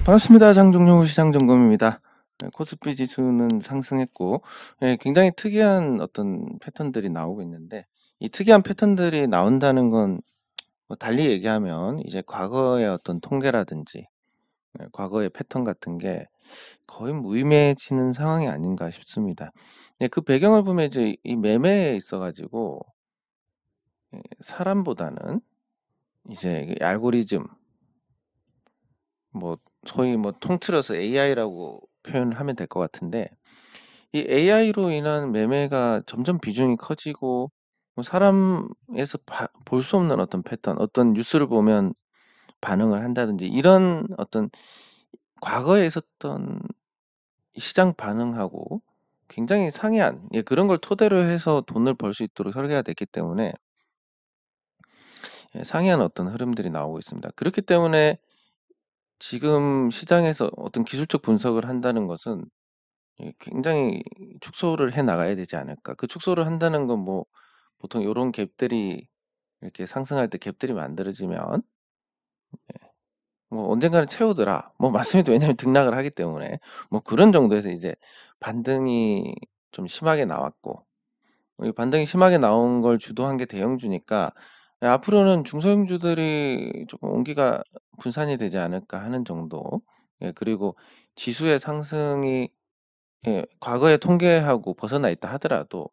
반갑습니다. 장종료 시장점검입니다. 코스피 지수는 상승했고, 굉장히 특이한 어떤 패턴들이 나오고 있는데, 이 특이한 패턴들이 나온다는 건 뭐 달리 얘기하면 이제 과거의 어떤 통계라든지 과거의 패턴 같은 게 거의 무의미해지는 상황이 아닌가 싶습니다. 그 배경을 보면 이제 이 매매에 있어 가지고 사람보다는 이제 이 알고리즘, 뭐 소위 뭐 통틀어서 AI라고 표현을 하면 될 것 같은데, 이 AI로 인한 매매가 점점 비중이 커지고 뭐 사람에서 볼 수 없는 어떤 패턴, 어떤 뉴스를 보면 반응을 한다든지 이런 어떤 과거에 있었던 시장 반응하고 굉장히 상이한, 그런 걸 토대로 해서 돈을 벌 수 있도록 설계가 됐기 때문에 상이한 어떤 흐름들이 나오고 있습니다. 그렇기 때문에 지금 시장에서 어떤 기술적 분석을 한다는 것은 굉장히 축소를 해 나가야 되지 않을까. 그 축소를 한다는 건 뭐 보통 요런 갭들이 이렇게 상승할 때 갭들이 만들어지면 뭐 "언젠가는 채우더라." 뭐 맞습니다. 왜냐하면 등락을 하기 때문에. 뭐 그런 정도에서 이제 반등이 좀 심하게 나왔고, 이 반등이 심하게 나온 걸 주도한 게 대형주니까 앞으로는 중소형주들이 조금 온기가 분산이 되지 않을까 하는 정도. 그리고 지수의 상승이 과거의 통계하고 벗어나 있다 하더라도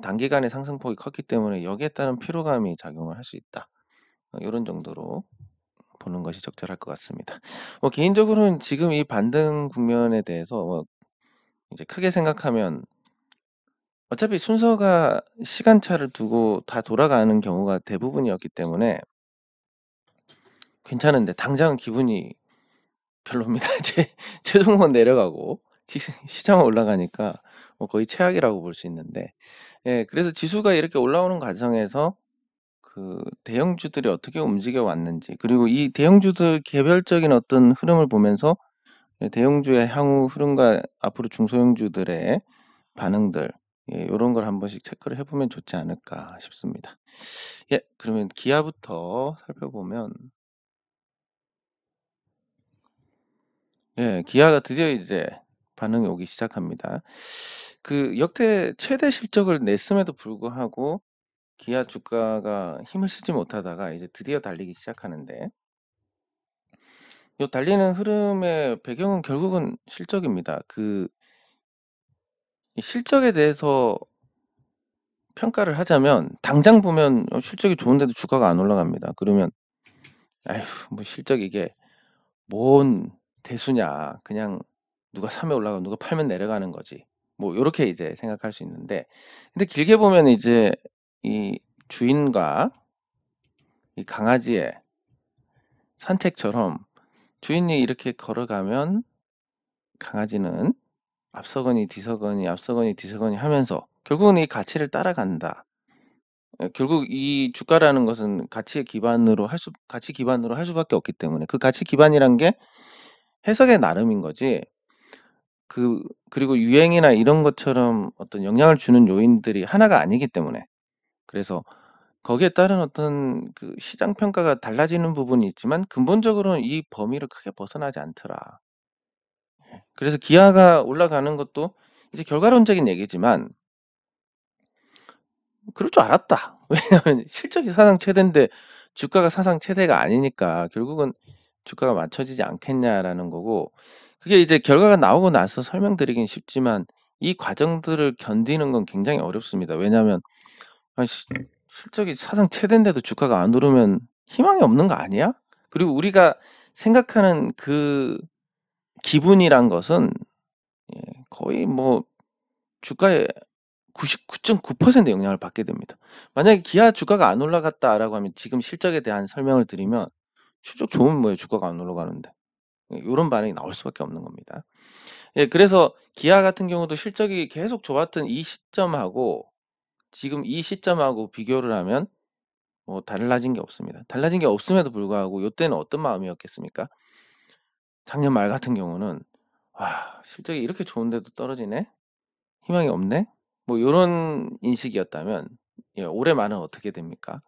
단기간에 상승폭이 컸기 때문에 여기에 따른 피로감이 작용을 할 수 있다. 요런 정도로 보는 것이 적절할 것 같습니다. 뭐 개인적으로는 지금 이 반등 국면에 대해서 이제 크게 생각하면 어차피 순서가 시간차를 두고 다 돌아가는 경우가 대부분이었기 때문에 괜찮은데, 당장은 기분이 별로입니다. 최종은 내려가고 시장은 올라가니까 뭐 거의 최악이라고 볼 수 있는데, 그래서 지수가 이렇게 올라오는 과정에서 그 대형주들이 어떻게 움직여 왔는지, 그리고 이 대형주들 개별적인 어떤 흐름을 보면서 대형주의 향후 흐름과 앞으로 중소형주들의 반응들, 요런 걸 한 번씩 체크를 해 보면 좋지 않을까 싶습니다. 그러면 기아부터 살펴보면, 기아가 드디어 이제 반응이 오기 시작합니다. 그 역대 최대 실적을 냈음에도 불구하고 기아 주가가 힘을 쓰지 못하다가 이제 드디어 달리기 시작하는데, 요 달리는 흐름의 배경은 결국은 실적입니다. 이 실적에 대해서 평가를 하자면 당장 보면 실적이 좋은데도 주가가 안 올라갑니다. 그러면 '아휴, 뭐 실적 이게 뭔 대수냐. 그냥 누가 사면 올라가고 누가 팔면 내려가는 거지.' 뭐 요렇게 이제 생각할 수 있는데, 근데 길게 보면 이제 이 주인과 이 강아지의 산책처럼, 주인이 이렇게 걸어가면 강아지는 앞서거니 뒤서거니 앞서거니 뒤서거니 하면서 결국은 이 가치를 따라간다. 결국 이 주가라는 것은 가치 기반으로 할 수밖에 없기 때문에, 그 가치 기반이란 게 해석의 나름인 거지, 그리고 유행이나 이런 것처럼 어떤 영향을 주는 요인들이 하나가 아니기 때문에, 그래서 거기에 따른 어떤 그 시장 평가가 달라지는 부분이 있지만 근본적으로는 이 범위를 크게 벗어나지 않더라. 그래서 기아가 올라가는 것도 이제 결과론적인 얘기지만 '그럴 줄 알았다.' 왜냐하면 실적이 사상 최대인데 주가가 사상 최대가 아니니까 결국은 '주가가 맞춰지지 않겠냐.'라는 거고, 그게 이제 결과가 나오고 나서 설명드리긴 쉽지만 이 과정들을 견디는 건 굉장히 어렵습니다. 왜냐하면 아니 실적이 사상 최대인데도 주가가 안 오르면 희망이 없는 거 아니야? 그리고 우리가 생각하는 그 기분이란 것은 거의 뭐 주가에 99.9% 영향을 받게 됩니다. 만약에 기아 주가가 안 올라갔다라고 하면 지금 실적에 대한 설명을 드리면 실적 좋으면 뭐예요, 주가가 안 올라가는데. 요런 반응이 나올 수밖에 없는 겁니다. 그래서 기아 같은 경우도 실적이 계속 좋았던 이 시점하고 지금 이 시점하고 비교를 하면 뭐 달라진 게 없습니다. 달라진 게 없음에도 불구하고 요때는 어떤 마음이었겠습니까? 작년 말 같은 경우는 '와, 실적이 이렇게 좋은데도 떨어지네. 희망이 없네.' 뭐 요런 인식이었다면 올해 말은 어떻게 됩니까?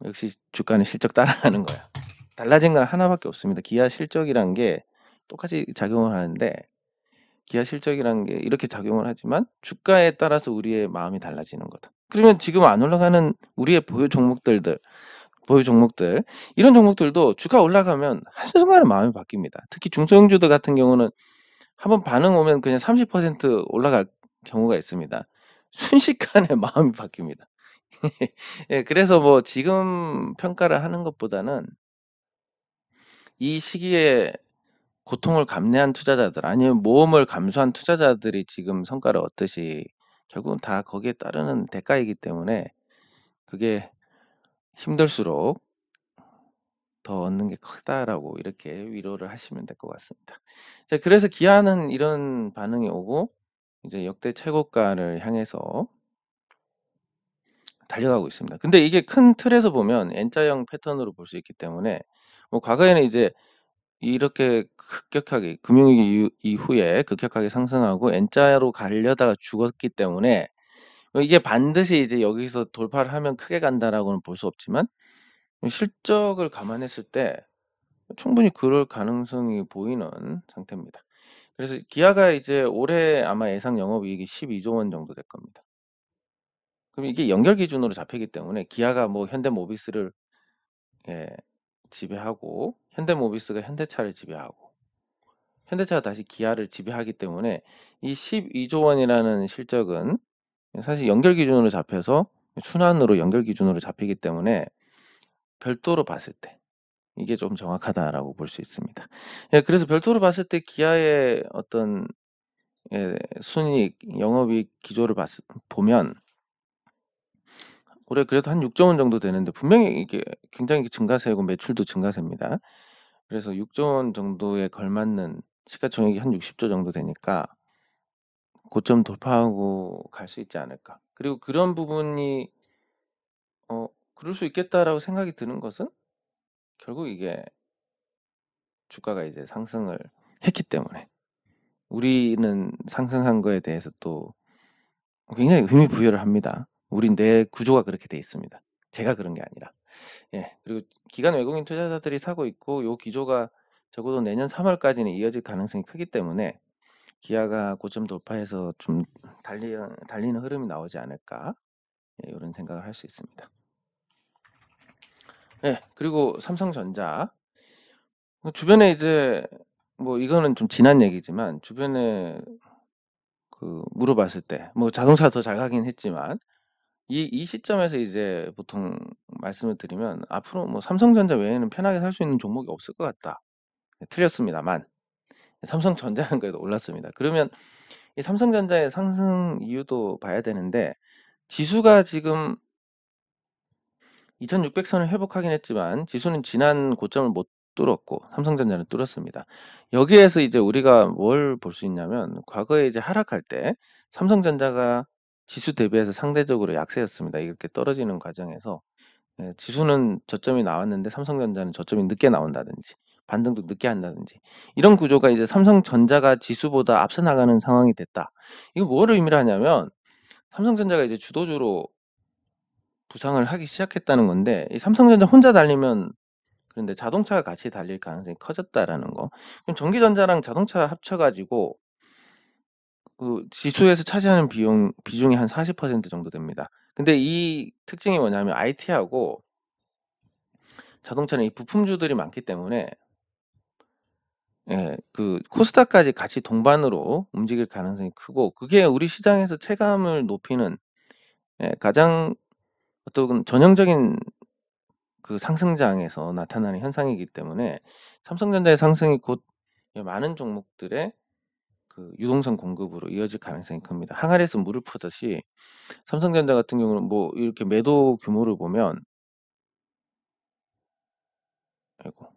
역시 주가는 실적 따라가는 거야. 달라진 건 하나밖에 없습니다. 기아 실적이란 게 똑같이 작용을 하는데 기아 실적이라는 게 이렇게 작용을 하지만 주가에 따라서 우리의 마음이 달라지는 거다. 그러면 지금 안 올라가는 우리의 보유 종목들 이런 종목들도 주가 올라가면 한순간에 마음이 바뀝니다. 특히 중소형주들 같은 경우는 한번 반응 오면 그냥 30% 올라갈 경우가 있습니다. 순식간에 마음이 바뀝니다. 예, 그래서 뭐 지금 평가를 하는 것보다는 이 시기에 고통을 감내한 투자자들 아니면 모험을 감수한 투자자들이 지금 성과를 얻듯이 결국은 다 거기에 따르는 대가이기 때문에 그게 힘들수록 더 얻는 게 크다라고 이렇게 위로를 하시면 될 것 같습니다. 자, 그래서 기아는 이런 반응이 오고 이제 역대 최고가를 향해서 달려가고 있습니다. 근데 이게 큰 틀에서 보면 N자형 패턴으로 볼 수 있기 때문에 뭐 과거에는 이제 이렇게 급격하게 금융위기 이후에 급격하게 상승하고 N자로 가려다가 죽었기 때문에 이게 반드시 이제 여기서 돌파를 하면 크게 간다라고는 볼 수 없지만 실적을 감안했을 때 충분히 그럴 가능성이 보이는 상태입니다. 그래서 기아가 이제 올해 아마 예상 영업이익이 12조 원 정도 될 겁니다. 그럼 이게 연결 기준으로 잡히기 때문에 기아가 뭐 현대모비스를 예, 지배하고 현대모비스가 현대차를 지배하고 현대차가 다시 기아를 지배하기 때문에 이 12조 원이라는 실적은 사실 연결 기준으로 잡혀서 순환으로 연결 기준으로 잡히기 때문에 별도로 봤을 때 이게 좀 정확하다라고 볼 수 있습니다. 예, 그래서 별도로 봤을 때 기아의 어떤 순이익, 영업이익 기조를 보면 올해 그래도 한 6조 원 정도 되는데 분명히 이게 굉장히 증가세고 매출도 증가세입니다. 그래서 6조 원 정도에 걸맞는 시가총액이 한 60조 정도 되니까 고점 돌파하고 갈 수 있지 않을까. 그리고 그런 부분이 그럴 수 있겠다라고 생각이 드는 것은 결국 이게 주가가 이제 상승을 했기 때문에 우리는 상승한 거에 대해서 또 굉장히 의미 부여를 합니다. 우리 뇌 구조가 그렇게 돼 있습니다. 제가 그런 게 아니라. 예. 그리고 기관 외국인 투자자들이 사고 있고 요 기조가 적어도 내년 3월까지는 이어질 가능성이 크기 때문에 기아가 고점 돌파해서 좀 달리는 흐름이 나오지 않을까. 예, 이런 생각을 할 수 있습니다. 예. 그리고 삼성전자 주변에 이제 뭐 이거는 좀 지난 얘기지만 주변에 물어봤을 때 뭐 자동차 더 잘 가긴 했지만 이 시점에서 이제 보통 말씀을 드리면 앞으로 뭐 삼성전자 외에는 편하게 살 수 있는 종목이 없을 것 같다. 틀렸습니다만 삼성전자는 그래도 올랐습니다. 그러면 이 삼성전자의 상승 이유도 봐야 되는데 지수가 지금 2600선을 회복하긴 했지만 지수는 지난 고점을 못 뚫었고 삼성전자는 뚫었습니다. 여기에서 이제 우리가 뭘 볼 수 있냐면 과거에 이제 하락할 때 삼성전자가 지수 대비해서 상대적으로 약세였습니다. 이렇게 떨어지는 과정에서 지수는 저점이 나왔는데 삼성전자는 저점이 늦게 나온다든지 반등도 늦게 한다든지 이런 구조가 이제 삼성전자가 지수보다 앞서 나가는 상황이 됐다. 이거 뭐를 의미를 하냐면 삼성전자가 이제 주도주로 부상을 하기 시작했다는 건데 이 삼성전자 혼자 달리면 그런데 자동차가 같이 달릴 가능성이 커졌다라는 거. 그럼 전기전자랑 자동차 합쳐가지고 그 지수에서 차지하는 비중이 한 40% 정도 됩니다. 근데 이 특징이 뭐냐면 IT하고 자동차는 이 부품주들이 많기 때문에 그 코스닥까지 같이 동반으로 움직일 가능성이 크고 그게 우리 시장에서 체감을 높이는 가장 어떤 전형적인 그 상승장에서 나타나는 현상이기 때문에 삼성전자의 상승이 곧 많은 종목들의 그 유동성 공급으로 이어질 가능성이 큽니다. 항아리에서 물을 푸듯이 삼성전자 같은 경우는 뭐 이렇게 매도 규모를 보면 아이고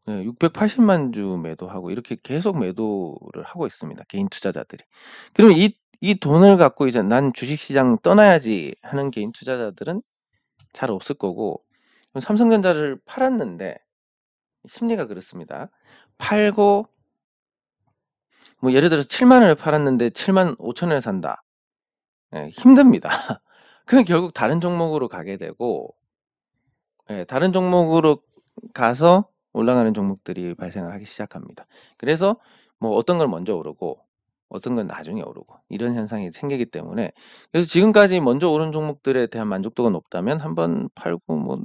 680만 주 매도하고 이렇게 계속 매도를 하고 있습니다. 개인 투자자들이. 그러면 이 돈을 갖고 이제 '난 주식시장 떠나야지.' 하는 개인 투자자들은 잘 없을 거고 삼성전자를 팔았는데 심리가 그렇습니다. 팔고 뭐 예를 들어서 7만 원에 팔았는데 75,000원에 산다. 힘듭니다. 그럼 결국 다른 종목으로 가게 되고 다른 종목으로 가서 올라가는 종목들이 발생을 하기 시작합니다. 그래서 뭐 어떤 건 먼저 오르고 어떤 건 나중에 오르고 이런 현상이 생기기 때문에, 그래서 지금까지 먼저 오른 종목들에 대한 만족도가 높다면 한번 팔고 뭐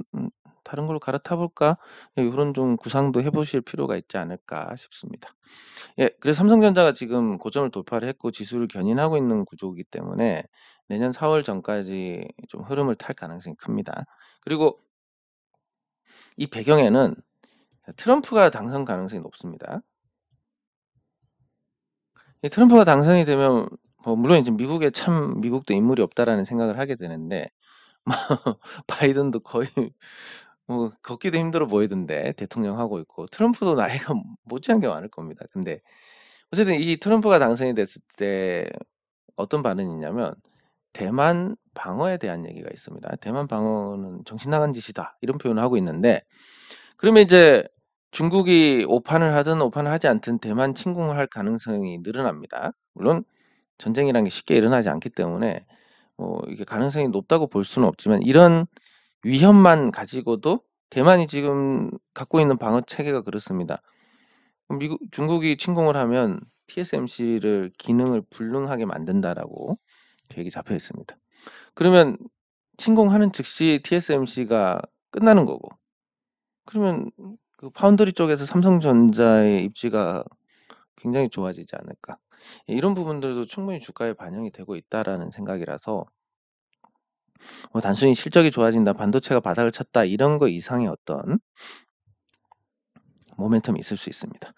'다른 걸로 갈아타 볼까?' 요런 좀 구상도 해 보실 필요가 있지 않을까 싶습니다. 예. 그래서 삼성전자가 지금 고점을 돌파를 했고 지수를 견인하고 있는 구조이기 때문에 내년 4월 전까지 좀 흐름을 탈 가능성이 큽니다. 그리고 이 배경에는 트럼프가 당선 가능성이 높습니다. 이 트럼프가 당선이 되면 뭐 물론 이제 미국에 참 '미국도 인물이 없다.'라는 생각을 하게 되는데 바이든도 거의 뭐 걷기도 힘들어 보이던데 대통령 하고 있고, 트럼프도 나이가 못지않게 많을 겁니다. 근데 어쨌든 이 트럼프가 당선이 됐을 때 어떤 반응이 있냐면 대만 방어에 대한 얘기가 있습니다. "대만 방어는 정신 나간 짓이다." 이런 표현을 하고 있는데, 그러면 이제 중국이 오판을 하든 오판을 하지 않든 대만 침공을 할 가능성이 늘어납니다. 물론 전쟁이라는 게 쉽게 일어나지 않기 때문에 뭐 이게 가능성이 높다고 볼 수는 없지만, 이런 위험만 가지고도 대만이 지금 갖고 있는 방어 체계가 그렇습니다. 미국 중국이 침공을 하면 TSMC를 기능을 불능하게 만든다라고 계획이 잡혀 있습니다. 그러면 침공하는 즉시 TSMC가 끝나는 거고, 그러면 그 파운드리 쪽에서 삼성전자의 입지가 굉장히 좋아지지 않을까. 예, 이런 부분들도 충분히 주가에 반영이 되고 있다라는 생각이라서 뭐 단순히 실적이 좋아진다, 반도체가 바닥을 쳤다 이런 거 이상의 어떤 모멘텀이 있을 수 있습니다.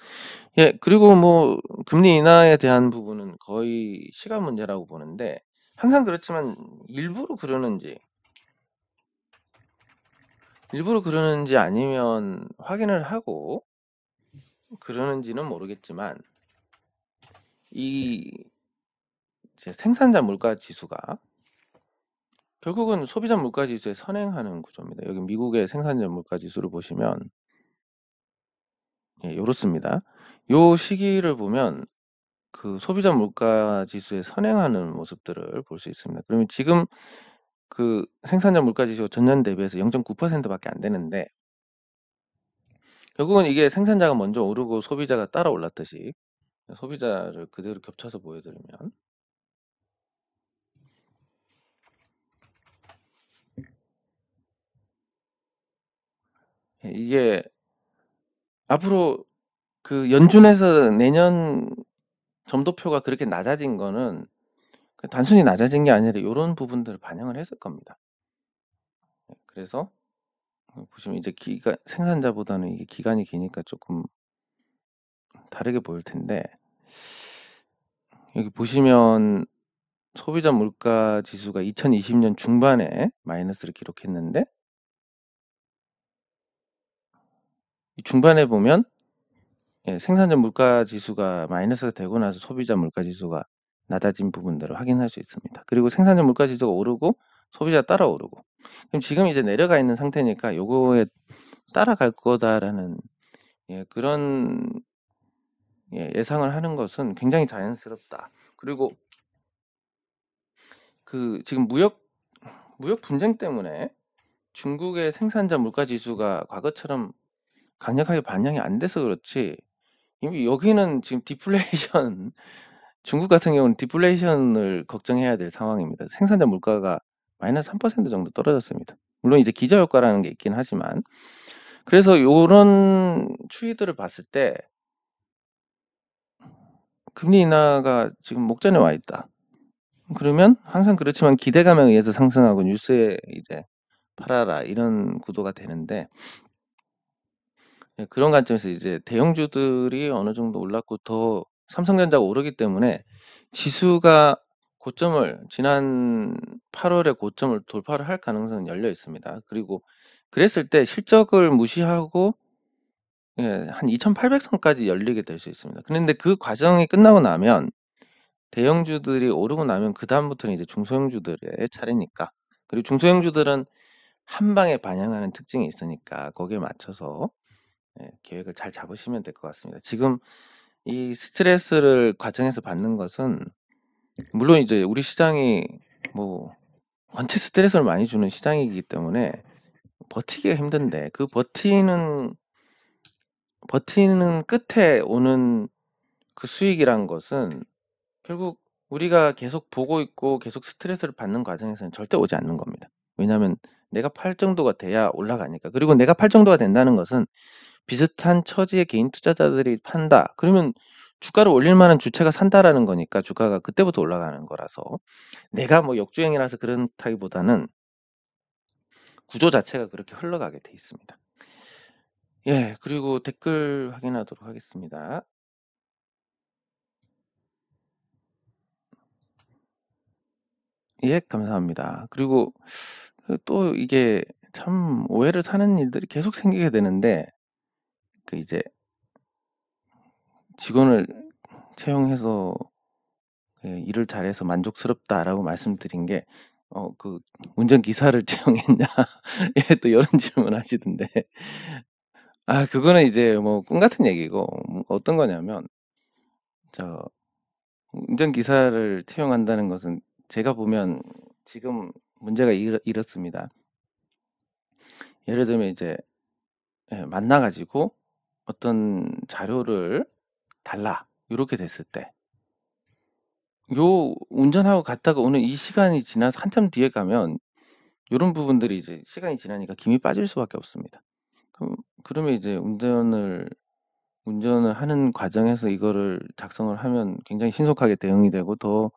예, 그리고 뭐 금리 인하에 대한 부분은 거의 시간 문제라고 보는데, 항상 그렇지만 일부러 그러는지 아니면 확인을 하고 그러는지는 모르겠지만, 이 이제 생산자 물가 지수가 결국은 소비자 물가 지수에 선행하는 구조입니다. 여기 미국의 생산자 물가 지수를 보시면 예, 요렇습니다. 요 시기를 보면 그 소비자 물가 지수에 선행하는 모습들을 볼 수 있습니다. 그러면 지금 그 생산자 물가 지수가 전년 대비해서 0.9% 밖에 안 되는데, 결국은 이게 생산자가 먼저 오르고 소비자가 따라 올랐듯이 소비자를 그대로 겹쳐서 보여 드리면, 예, 이게 앞으로 그 연준에서 내년 점도표가 그렇게 낮아진 거는 단순히 낮아진 게 아니라 요런 부분들을 반영을 했을 겁니다. 그래서 보시면 이제 기간 생산자보다는 이게 기간이 기니까 쪼끔 다르게 보일 텐데, 여기 보시면 소비자 물가 지수가 2020년 중반에 마이너스를 기록했는데, 이 중반에 보면 예, 생산자 물가 지수가 마이너스가 되고 나서 소비자 물가 지수가 낮아진 부분들을 확인할 수 있습니다. 그리고 생산자 물가 지수가 오르고 소비자가 따라 오르고, 그럼 지금 이제 내려가 있는 상태니까 요거에 따라갈 거다라는 예, 그런 예, 예상을 하는 것은 굉장히 자연스럽다. 그리고 그 지금 무역 분쟁 때문에 중국의 생산자 물가 지수가 과거처럼 강력하게 반영이 안 돼서 그렇지, 이미 여기는 지금 디플레이션 중국 같은 경우는 디플레이션을 걱정해야 될 상황입니다. 생산자 물가가 -3% 정도 떨어졌습니다. 물론 이제 기저 효과라는 게 있긴 하지만, 그래서 요런 추이들을 봤을 때 금리 인하가 지금 목전에 와 있다. 그러면 항상 그렇지만 기대감에 의해서 상승하고 뉴스에 이제 팔아라 이런 구도가 되는데, 예, 그런 관점에서 이제 대형주들이 어느 정도 올랐고 더 삼성전자가 오르기 때문에 지수가 고점을 지난 8 월에 고점을 돌파를 할 가능성은 열려 있습니다. 그리고 그랬을 때 실적을 무시하고 예, 한 2,800 선까지 열리게 될 수 있습니다. 그런데 그 과정이 끝나고 나면 대형주들이 오르고 나면 그다음부터는 이제 중소형주들의 차례니까, 그리고 중소형주들은 한 방에 반영하는 특징이 있으니까 거기에 맞춰서 예, 계획을 잘 잡으시면 될 것 같습니다. 지금 이 스트레스를 과정에서 받는 것은 물론 이제 우리 시장이 뭐 원체 스트레스를 많이 주는 시장이기 때문에 버티기가 힘든데, 그 버티는 버티는 끝에 오는 그 수익이란 것은 결국 우리가 계속 보고 있고 계속 스트레스를 받는 과정에서는 절대 오지 않는 겁니다. 왜냐하면 내가 팔 정도가 돼야 올라가니까. 그리고 내가 팔 정도가 된다는 것은 비슷한 처지의 개인 투자자들이 판다. 그러면 주가를 올릴 만한 주체가 산다라는 거니까 주가가 그때부터 올라가는 거라서 내가 뭐 역주행이라서 그렇다기보다는 구조 자체가 그렇게 흘러가게 돼 있습니다. 예, 그리고 댓글 확인하도록 하겠습니다. 예, 감사합니다. 그리고 또 이게 참 오해를 사는 일들이 계속 생기게 되는데 그 이제 직원을 채용해서 예, 일을 잘해서 만족스럽다라고 말씀드린 게 그 운전기사를 채용했냐 예, 또 이런 질문하시던데 그거는 이제 뭐 꿈 같은 얘기고 어떤 거냐면 저 운전기사를 채용한다는 것은 제가 보면 지금 문제가 이렇습니다. 예를 들면 이제 예, 만나 가지고 어떤 자료를 달라 요렇게 됐을 때 요 운전하고 갔다가 오는 이 시간이 지나서 한참 뒤에 가면 요런 부분들이 이제 시간이 지나니까 김이 빠질 수밖에 없습니다. 그러면 이제 운전을 하는 과정에서 이거를 작성을 하면 굉장히 신속하게 대응이 되고 더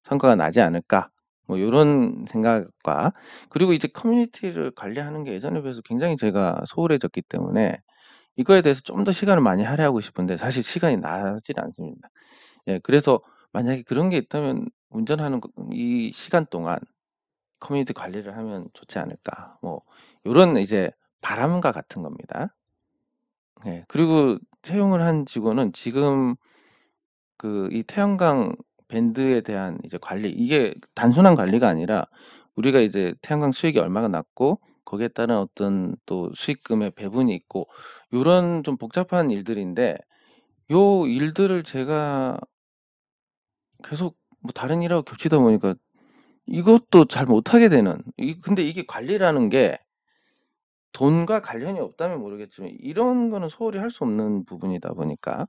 성과가 나지 않을까 뭐 요런 생각과 그리고 이제 커뮤니티를 관리하는 게 예전에 비해서 굉장히 제가 소홀해졌기 때문에 이거에 대해서 좀 더 시간을 많이 할애하고 싶은데 사실 시간이 나질 않습니다. 예, 그래서 만약에 그런 게 있다면 운전하는 이 시간 동안 커뮤니티 관리를 하면 좋지 않을까. 뭐 요런 이제 바람과 같은 겁니다. 예. 그리고 채용을 한 직원은 지금 그 이 태양광 밴드에 대한 이제 관리 이게 단순한 관리가 아니라 우리가 이제 태양광 수익이 얼마가 났고 거기에 따른 어떤 또 수익금의 배분이 있고 요런 좀 복잡한 일들인데 요 일들을 제가 계속 뭐 다른 일하고 겹치다 보니까 이것도 잘 못하게 되는 근데 이게 관리라는 게 돈과 관련이 없다면 모르겠지만 이런 거는 소홀히 할 수 없는 부분이다 보니까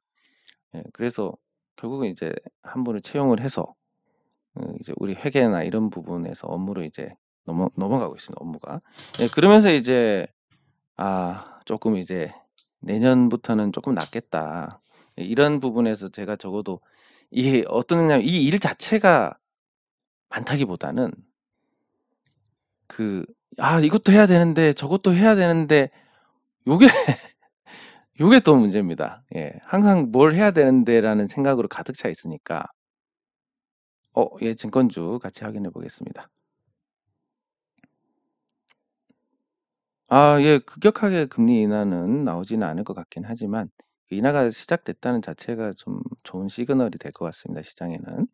예, 그래서 결국은 이제 한 분을 채용을 해서 이제 우리 회계나 이런 부분에서 업무로 이제 넘어가고 있습니다, 업무가. 예, 그러면서 이제 조금 이제 '내년부터는 조금 낫겠다.' 예, 이런 부분에서 제가 적어도 이게 어떠냐면 이 일 자체가 많다기보다는 그 이것도 해야 되는데 저것도 해야 되는데 요게 요게 또 문제입니다. 예. 항상 '뭘 해야 되는데.'라는 생각으로 가득 차 있으니까 예, 증권주 같이 확인해 보겠습니다. 예. 급격하게 금리 인하는 나오지는 않을 것 같긴 하지만 그 인하가 시작됐다는 자체가 좀 좋은 시그널이 될 것 같습니다, 시장에는.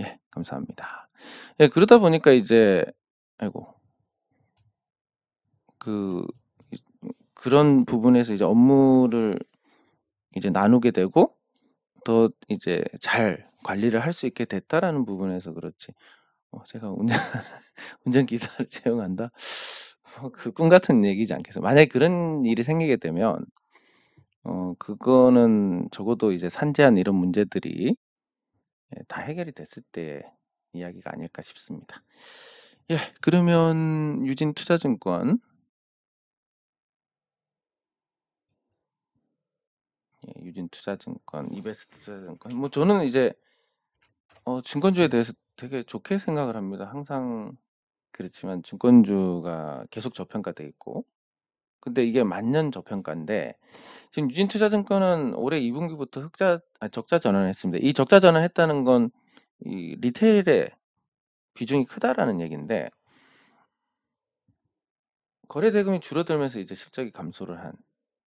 예, 감사합니다. 예, 그러다 보니까 이제 아이고 그 이 그런 부분에서 이제 업무를 이제 나누게 되고 더 이제 잘 관리를 할 수 있게 됐다라는 부분에서 그렇지 제가 운전기사를 채용한다? 그 꿈 같은 얘기지 않겠어요. 만약에 그런 일이 생기게 되면 그거는 적어도 이제 산재한 이런 문제들이 예, 다 해결이 됐을 때 이야기가 아닐까 싶습니다. 예, 그러면 유진투자증권 예, 유진투자증권, 이베스트투자증권 뭐 저는 이제 증권주에 대해서 되게 좋게 생각을 합니다. 항상 그렇지만 증권주가 계속 저평가돼 있고 근데 이게 만년 저평가인데 지금 유진투자증권은 올해 2분기부터 적자 전환했습니다. 이 적자 전환했다는 건 이 리테일의 비중이 크다라는 얘기인데 거래 대금이 줄어들면서 이제 실적이 감소를 한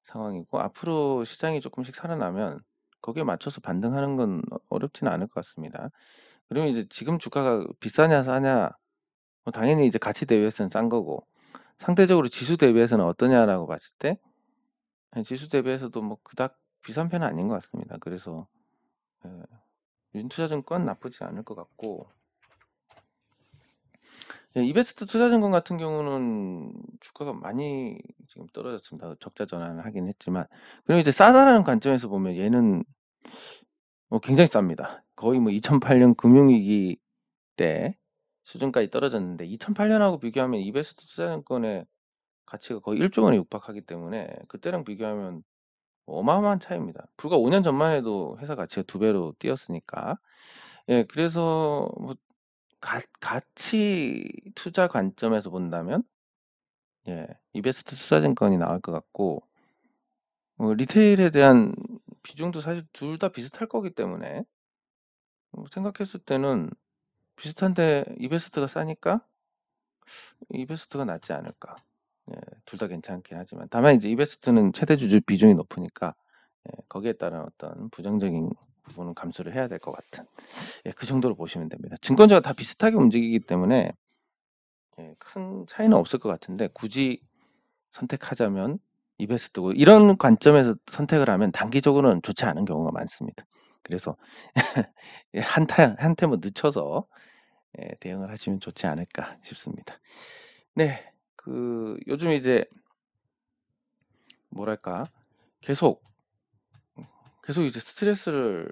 상황이고 앞으로 시장이 조금씩 살아나면 거기에 맞춰서 반등하는 건 어렵지는 않을 것 같습니다. 그러면 이제 지금 주가가 비싸냐 싸냐 당연히 이제 가치 대비해서는 싼 거고 상대적으로 지수 대비해서는 어떠냐라고 봤을 때 지수 대비해서도 뭐 그닥 비싼 편은 아닌 것 같습니다. 그래서 유진투자증권 나쁘지 않을 것 같고 예, 이베스트 투자증권 같은 경우는 주가가 많이 지금 떨어졌습니다. 적자 전환을 하긴 했지만. 그리고 이제 싸다라는 관점에서 보면 얘는 굉장히 쌉니다. 거의 뭐 2008년 금융위기 때 수준까지 떨어졌는데 2008년하고 비교하면 이베스트 투자증권의 가치가 거의 1조 원에 육박하기 때문에 그때랑 비교하면 어마어마한 차이입니다. 불과 5년 전만 해도 회사 가치가 2배로 뛰었으니까. 예, 그래서 뭐 가치 투자 관점에서 본다면 예, 이베스트 투자증권이 나올 것 같고 리테일에 대한 비중도 사실 둘 다 비슷할 거기 때문에 생각했을 때는 비슷한데 이베스트가 싸니까 이베스트가 낫지 않을까. 예, 둘 다 괜찮긴 하지만 다만 이제 이베스트는 최대 주주 비중이 높으니까 거기에 따른 어떤 부정적인 부분은 감수를 해야 될 것 같은 그 정도로 보시면 됩니다. 증권주가 다 비슷하게 움직이기 때문에 큰 차이는 없을 것 같은데 굳이 선택하자면 이베스트고 이런 관점에서 선택을 하면 단기적으로는 좋지 않은 경우가 많습니다. 그래서 한테 뭐 늦춰서 대응을 하시면 좋지 않을까 싶습니다. 네, 요즘 이제 뭐랄까 계속 이제 스트레스를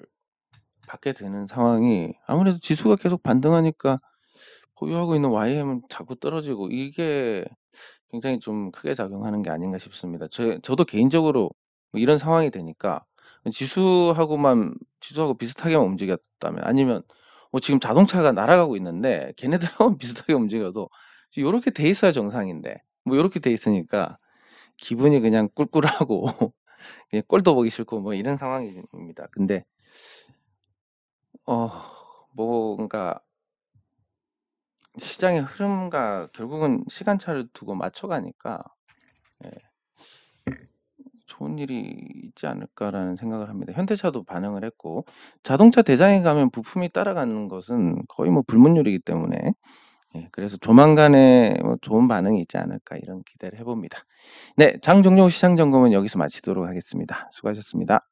받게 되는 상황이 아무래도 지수가 계속 반등하니까 보유하고 있는 YM은 자꾸 떨어지고 이게 굉장히 좀 크게 작용하는 게 아닌가 싶습니다. 저도 개인적으로 뭐 이런 상황이 되니까 지수하고 비슷하게만 움직였다면 아니면 뭐 지금 자동차가 날아가고 있는데 걔네들하고 비슷하게 움직여도 요렇게 돼 있어야 정상인데 뭐 요렇게 돼 있으니까 기분이 그냥 꿀꿀하고 그냥 꼴도 보기 싫고 뭐 이런 상황입니다. 근데 뭔가 시장의 흐름과 결국은 시간차를 두고 맞춰가니까 예, 좋은 일이 있지 않을까라는 생각을 합니다. 현대차도 반응을 했고 자동차 대장에 가면 부품이 따라가는 것은 거의 뭐 불문율이기 때문에 그래서 조만간에 뭐 좋은 반응이 있지 않을까 이런 기대를 해봅니다. 네, 장 종료 시장 점검은 여기서 마치도록 하겠습니다. 수고하셨습니다.